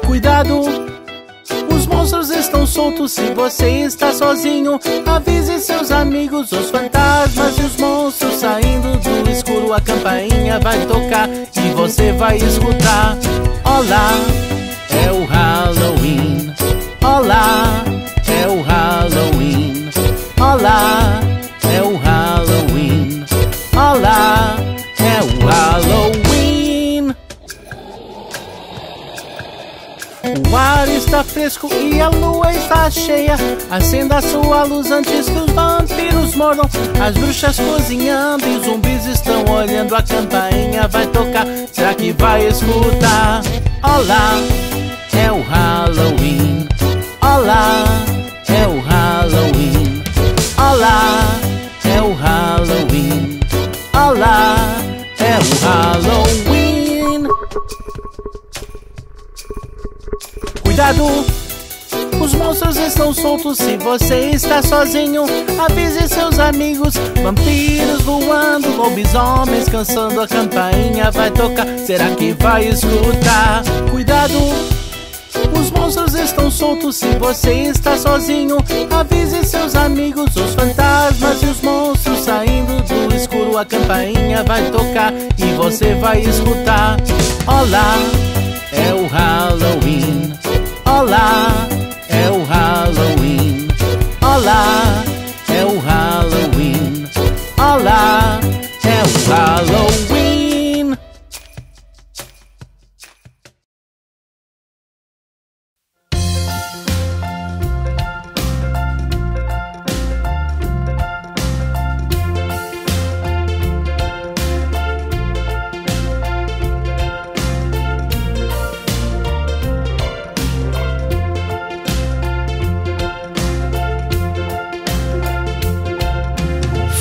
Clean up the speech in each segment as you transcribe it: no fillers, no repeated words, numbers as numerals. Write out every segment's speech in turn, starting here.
Cuidado, os monstros estão soltos. Se você está sozinho, avise seus amigos. Os fantasmas e os monstros saindo do escuro. A campainha vai tocar e você vai escutar. Olá, é o Halloween. Olá, é o Halloween. Olá, é o Halloween. Olá, é o Halloween. O ar está fresco e a lua está cheia. Acenda a sua luz antes que os vampiros mordam. As bruxas cozinhando e os zumbis estão olhando. A campainha vai tocar, será que vai escutar? Olá, é o Halloween. Olá, é o Halloween. Olá, é o Halloween. Olá, é o Halloween. Cuidado, os monstros estão soltos. Se você está sozinho, avise seus amigos. Vampiros voando, lobisomens cansando. A campainha vai tocar, será que vai escutar? Cuidado, os monstros estão soltos. Se você está sozinho, avise seus amigos. Os fantasmas e os monstros saindo do escuro. A campainha vai tocar e você vai escutar. Olá, é o Halloween. Olá, é o Halloween. Olá, é o Halloween. Olá, é o Halloween.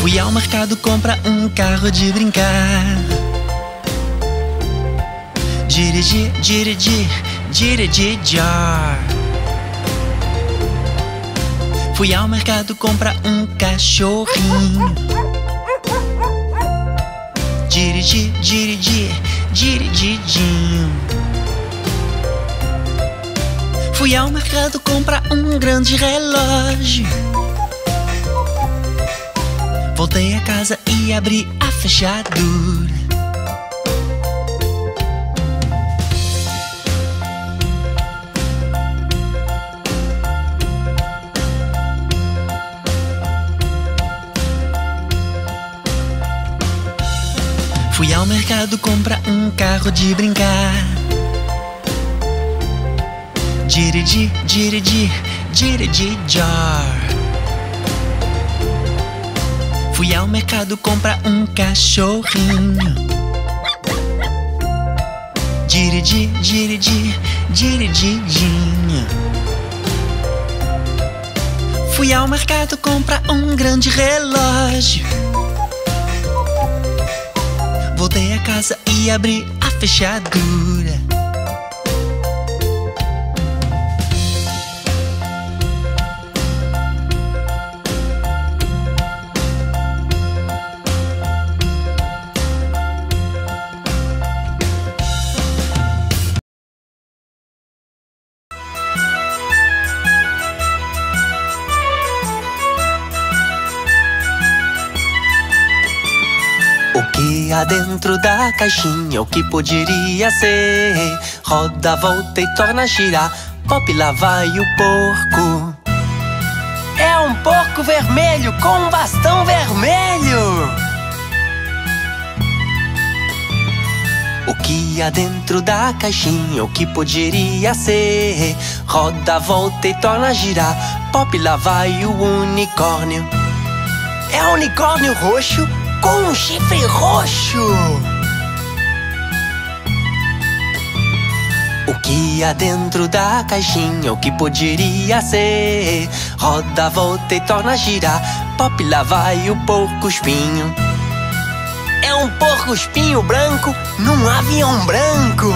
Fui ao mercado comprar um carro de brincar. Dirigir, dirigir, dirigir, jar. Fui ao mercado comprar um cachorrinho. Dirigir, dirigir, dirigidinho. Fui ao mercado comprar um grande relógio. Voltei a casa e abri a fechadura. Fui ao mercado comprar um carro de brincar. Dirigir, dirigir, dirigir, jar. Fui ao mercado comprar um cachorrinho. Dirigir, dirigir, dirigidinho. Fui ao mercado comprar um grande relógio. Voltei a casa e abri a fechadura. O que há dentro da caixinha, o que poderia ser? Roda, volta e torna a girar. Pop, lá vai o porco. É um porco vermelho com um bastão vermelho. O que há dentro da caixinha, o que poderia ser? Roda, volta e torna a girar. Pop, lá vai o unicórnio. É um unicórnio roxo com um chifre roxo. O que há dentro da caixinha, o que poderia ser? Roda, volta e torna a girar. Pop, lá vai o porco-espinho. É um porco-espinho branco num avião branco.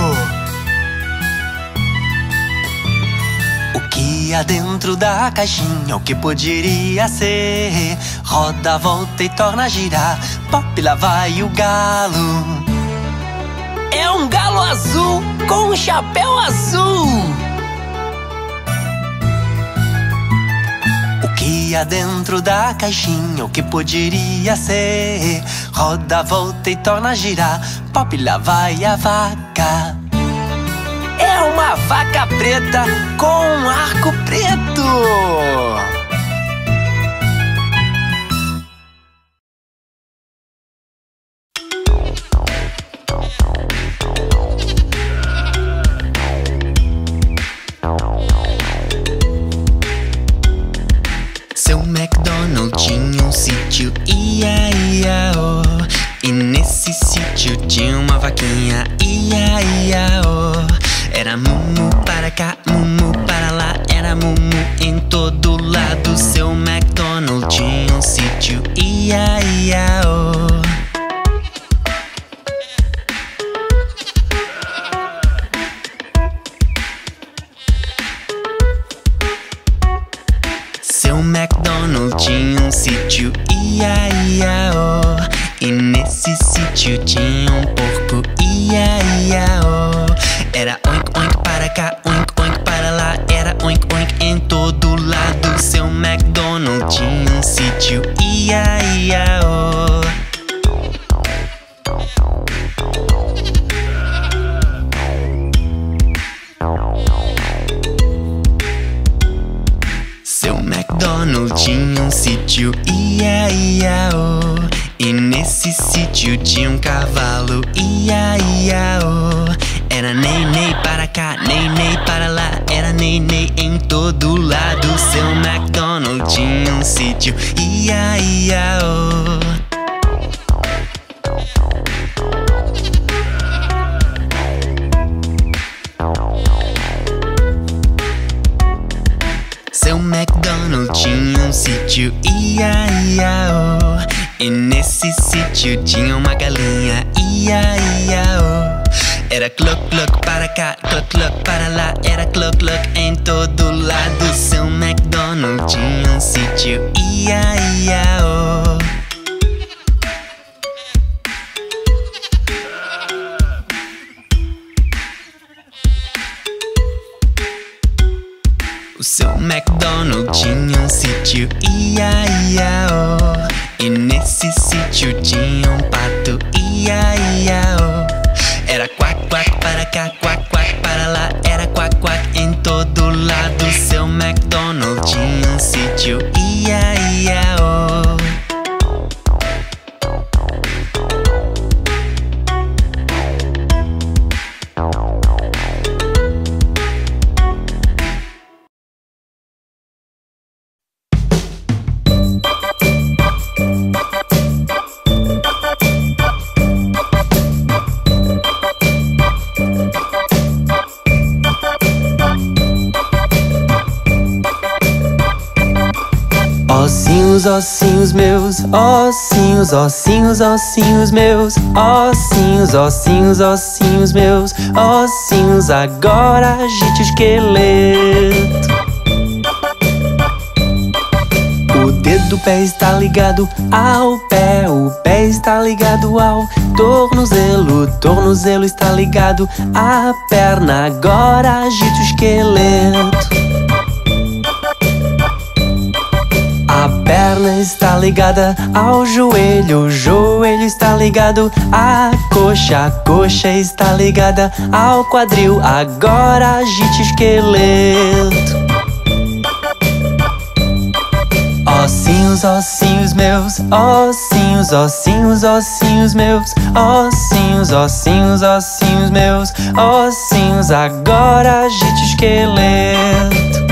O que há dentro da caixinha? O que poderia ser? Roda, volta e torna a girar. Pop, lá vai o galo. É um galo azul com um chapéu azul. O que há dentro da caixinha? O que poderia ser? Roda, volta e torna a girar. Pop, lá vai a vaca. É uma vaca preta com um arco preto. Seu McDonald tinha um sítio, ia, ia, oh. E nesse sítio tinha uma vaquinha, ia, ia, oh. Era mumu para cá, mumu para lá, era mumu em todo lado. Seu McDonald tinha um sítio, ia, ia, oh. Seu McDonald tinha um sítio, ia, ia, oh. E nesse sítio tinha um porco, ia, ia, oh. Era oink, oink para cá, oink, oink para lá, era oink, oink em todo lado. Seu McDonald tinha um sítio, ia, ia, oh. Seu McDonald tinha um sítio, ia, ia, oh. E nesse sítio tinha um cavalo, ia, ia, oh. Era nei, nei para cá, nei, nei para lá, era nei, nei em todo lado. Seu McDonald tinha um sítio, ia, ia, oh. Seu McDonald tinha um sítio, ia, ia, oh. E nesse sítio tinha uma galinha, ia, ia, oh. Era cluck, cluck para cá, cluck, cluck para lá, era cluck, cluck em todo lado. Seu McDonald tinha um sítio, ia, ia, oh. O seu McDonald tinha um sítio, ia, ia, oh. E nesse sítio tinha um pato, ia, ia, oh. Era quack, quack para cá, quack, quack para lá, era quack, quack em todo lado. Seu McDonald tinha um sítio, ia, ia, oh. Ossinhos, ossinhos meus, ossinhos, ossinhos, ossinhos meus, ossinhos, ossinhos, ossinhos meus, ossinhos, agora agite o esqueleto. O dedo do pé está ligado ao pé, o pé está ligado ao tornozelo, o tornozelo está ligado à perna, agora agite o esqueleto. A perna está ligada ao joelho, o joelho está ligado à coxa, a coxa está ligada ao quadril, agora agite o esqueleto. Ossinhos, ossinhos meus, ossinhos, ossinhos, ossinhos meus, ossinhos, ossinhos, ossinhos meus, ossinhos, agora agite o esqueleto.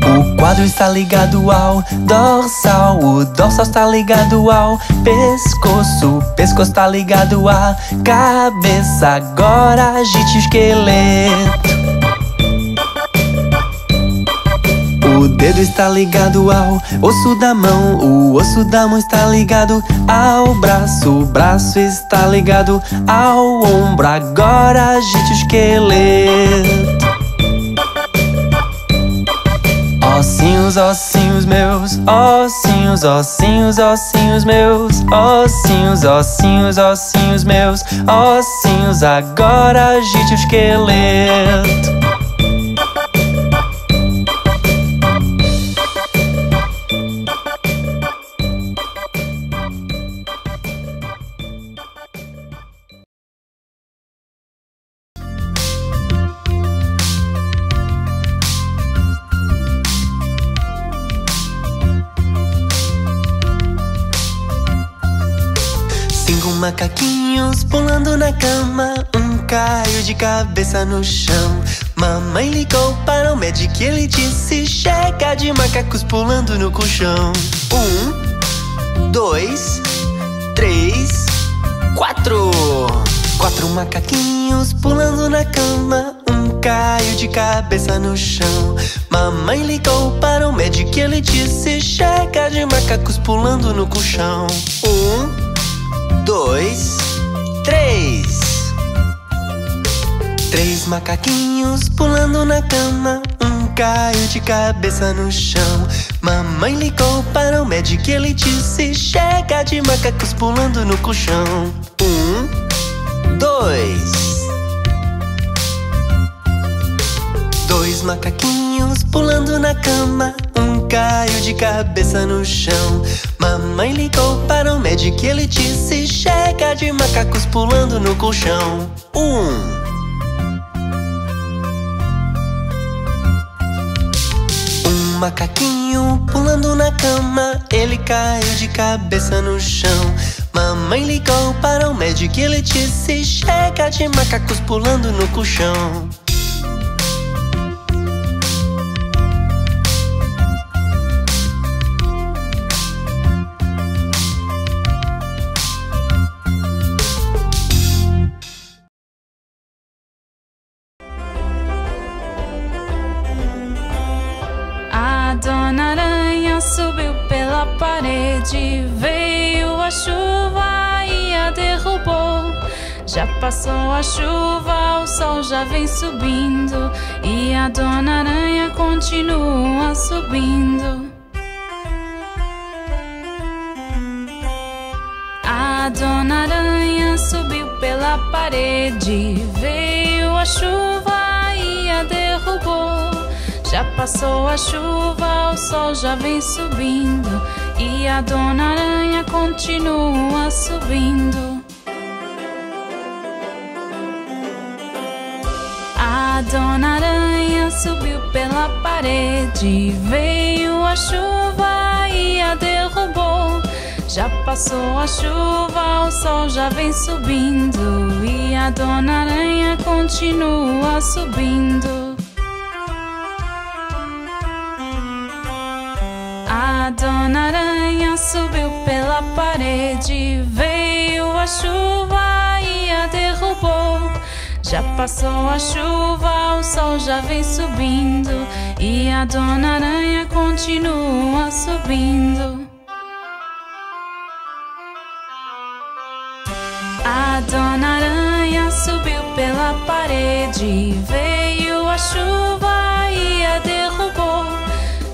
O quadril está ligado ao dorsal, o dorsal está ligado ao pescoço, o pescoço está ligado à cabeça, agora agite o esqueleto. O dedo está ligado ao osso da mão, o osso da mão está ligado ao braço, o braço está ligado ao ombro, agora agite o esqueleto. Ossinhos, ossinhos meus, ossinhos, ossinhos, ossinhos meus, ossinhos, ossinhos, ossinhos meus, ossinhos, agora agite o esqueleto. Macaquinhos pulando na cama, um caiu de cabeça no chão. Mamãe ligou para o médico e ele disse: chega de macacos pulando no colchão. 1, 2, 3, 4. 4 macaquinhos pulando na cama, um caiu de cabeça no chão. Mamãe ligou para o médico e ele disse: chega de macacos pulando no colchão. 1, 2, 3. 3 macaquinhos pulando na cama, um caiu de cabeça no chão. Mamãe ligou para o médico e ele disse: chega de macacos pulando no colchão. 1, 2. 2 macaquinhos pulando na cama, um caiu de cabeça no chão. Mamãe ligou para o médico e ele disse: chega de macacos pulando no colchão. 1. Um macaquinho pulando na cama, ele caiu de cabeça no chão. Mamãe ligou para o médico e ele disse: chega de macacos pulando no colchão. A Dona Aranha subiu pela parede, veio a chuva e a derrubou. Já passou a chuva, o sol já vem subindo e a Dona Aranha continua subindo. A Dona Aranha subiu pela parede, veio a chuva e a derrubou. Já passou a chuva, o sol já vem subindo e a Dona Aranha continua subindo. A Dona Aranha subiu pela parede, veio a chuva e a derrubou. Já passou a chuva, o sol já vem subindo e a Dona Aranha continua subindo. A Dona Aranha subiu pela parede, veio a chuva e a derrubou. Já passou a chuva, o sol já vem subindo e a Dona Aranha continua subindo. A Dona Aranha subiu pela parede, veio a chuva e a derrubou.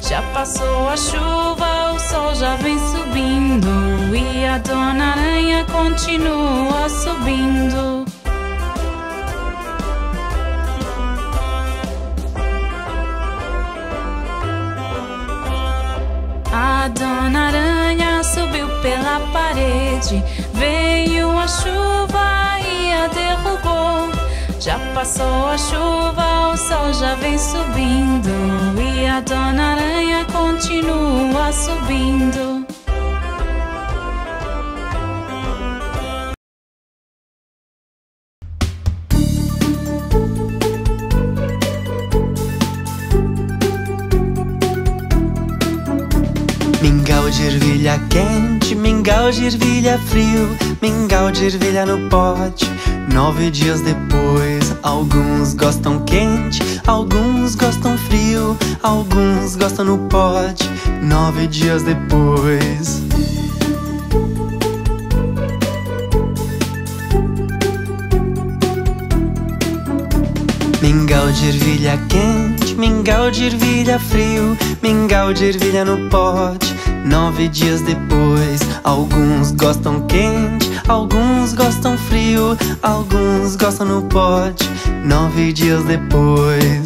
Já passou a chuva, o sol já vem subindo e a Dona Aranha continua subindo. A Dona Aranha subiu pela parede, veio a chuva e a derrubou. Já passou a chuva, o sol já vem subindo e a Dona Aranha continua subindo. Mingau de ervilha quente, mingau de ervilha frio, mingau de ervilha no pote. 9 dias depois, alguns gostam quente, alguns gostam frio, alguns gostam no pote. 9 dias depois. Mingau de ervilha quente, mingau de ervilha frio, mingau de ervilha no pote. 9 dias depois, alguns gostam quente, alguns gostam frio, alguns gostam no pote. 9 dias depois.